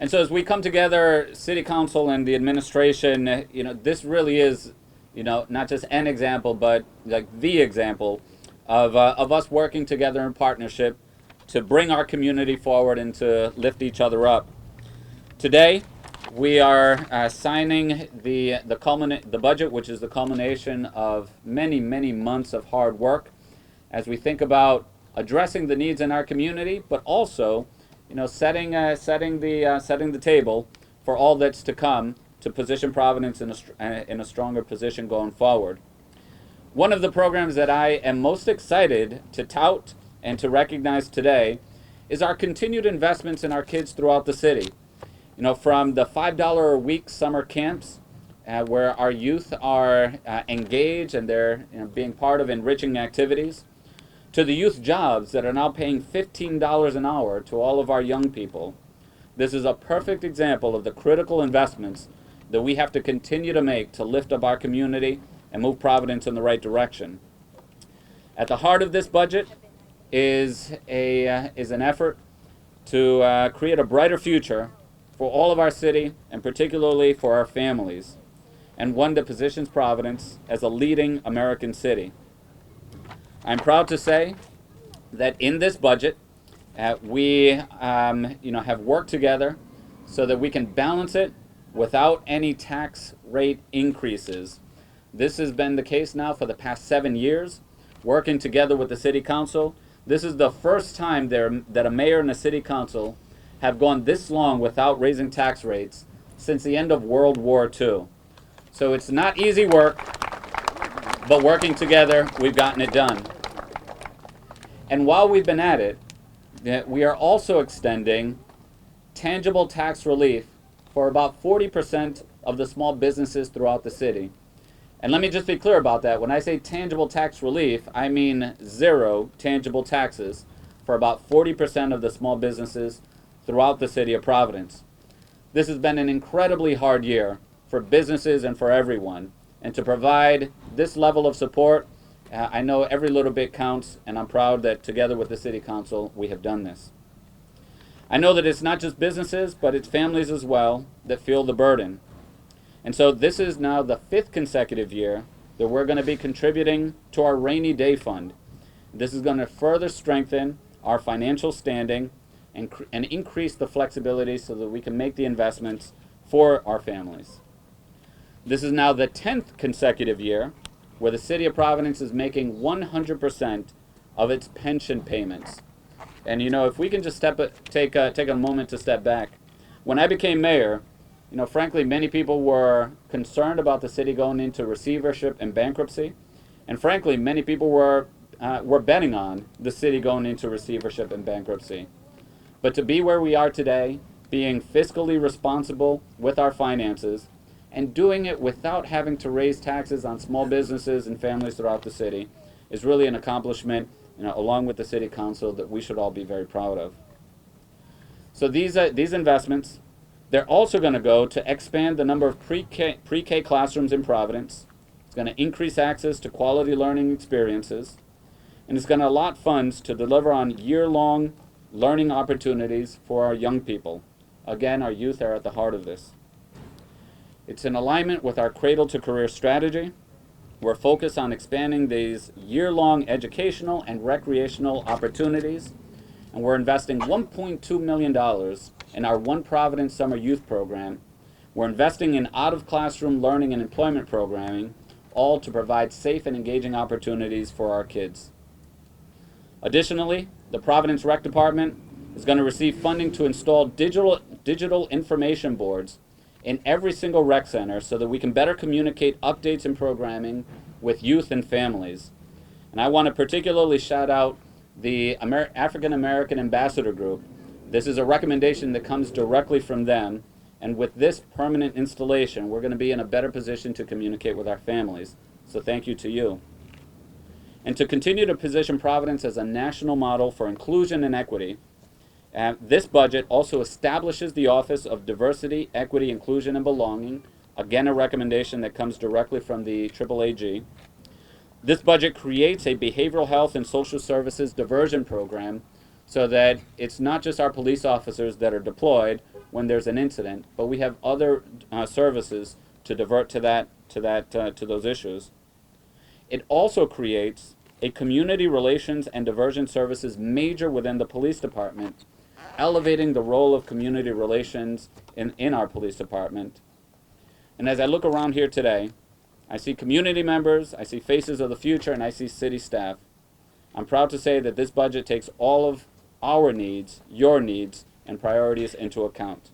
And so as we come together, City Council and the administration, this really is, not just an example, but like the example of us working together in partnership to bring our community forward and to lift each other up. Today, we are signing the budget, which is the culmination of many, many months of hard work as we think about addressing the needs in our community, but also, setting the table for all that's to come to position Providence in a stronger position going forward. One of the programs that I am most excited to tout and to recognize today is our continued investments in our kids throughout the city. From the $5 a week summer camps, where our youth are engaged and they're being part of enriching activities, to the youth jobs that are now paying $15 an hour to all of our young people. This is a perfect example of the critical investments that we have to continue to make to lift up our community and move Providence in the right direction. At the heart of this budget is an effort to create a brighter future for all of our city, and particularly for our families, and one that positions Providence as a leading American city. I'm proud to say that in this budget, we have worked together so that we can balance it without any tax rate increases. This has been the case now for the past 7 years, working together with the City Council. This is the first time that a mayor and a City Council have gone this long without raising tax rates since the end of World War II. So it's not easy work, but working together, we've gotten it done. And while we've been at it, we are also extending tangible tax relief for about 40% of the small businesses throughout the city. And let me just be clear about that. When I say tangible tax relief, I mean zero tangible taxes for about 40% of the small businesses throughout the city of Providence. This has been an incredibly hard year for businesses and for everyone. And to provide this level of support, I know every little bit counts, and I'm proud that together with the City Council, we have done this. I know that it's not just businesses, but it's families as well that feel the burden. And so this is now the 5th consecutive year that we're going to be contributing to our rainy day fund. This is going to further strengthen our financial standing and increase the flexibility so that we can make the investments for our families. This is now the 10th consecutive year where the City of Providence is making 100% of its pension payments. And if we can just take a moment to step back. When I became mayor, frankly, many people were concerned about the city going into receivership and bankruptcy. And frankly, many people were betting on the city going into receivership and bankruptcy. But to be where we are today, being fiscally responsible with our finances, and doing it without having to raise taxes on small businesses and families throughout the city is really an accomplishment, along with the City Council, that we should all be very proud of. So these investments, they're also going to go to expand the number of pre-K classrooms in Providence. It's going to increase access to quality learning experiences, and it's going to allot funds to deliver on year-long learning opportunities for our young people. Again, our youth are at the heart of this. It's in alignment with our Cradle to Career strategy. We're focused on expanding these year-long educational and recreational opportunities, and we're investing $1.2 million in our One Providence Summer Youth Program. We're investing in out-of-classroom learning and employment programming, all to provide safe and engaging opportunities for our kids. Additionally, the Providence Rec Department is going to receive funding to install digital information boards in every single rec center so that we can better communicate updates and programming with youth and families. And I want to particularly shout out the African American Ambassador Group. This is a recommendation that comes directly from them, and with this permanent installation, we're going to be in a better position to communicate with our families. So thank you to you. And to continue to position Providence as a national model for inclusion and equity, this budget also establishes the Office of Diversity, Equity, Inclusion, and Belonging, again a recommendation that comes directly from the AAAG. This budget creates a behavioral health and social services diversion program so that it's not just our police officers that are deployed, when there's an incident, but we have other services to divert to to those issues. It also creates a community relations and diversion services major within the police department, elevating the role of community relations in our police department. And as I look around here today, I see community members, I see faces of the future, and I see city staff. I'm proud to say that this budget takes all of our needs, your needs, and priorities into account.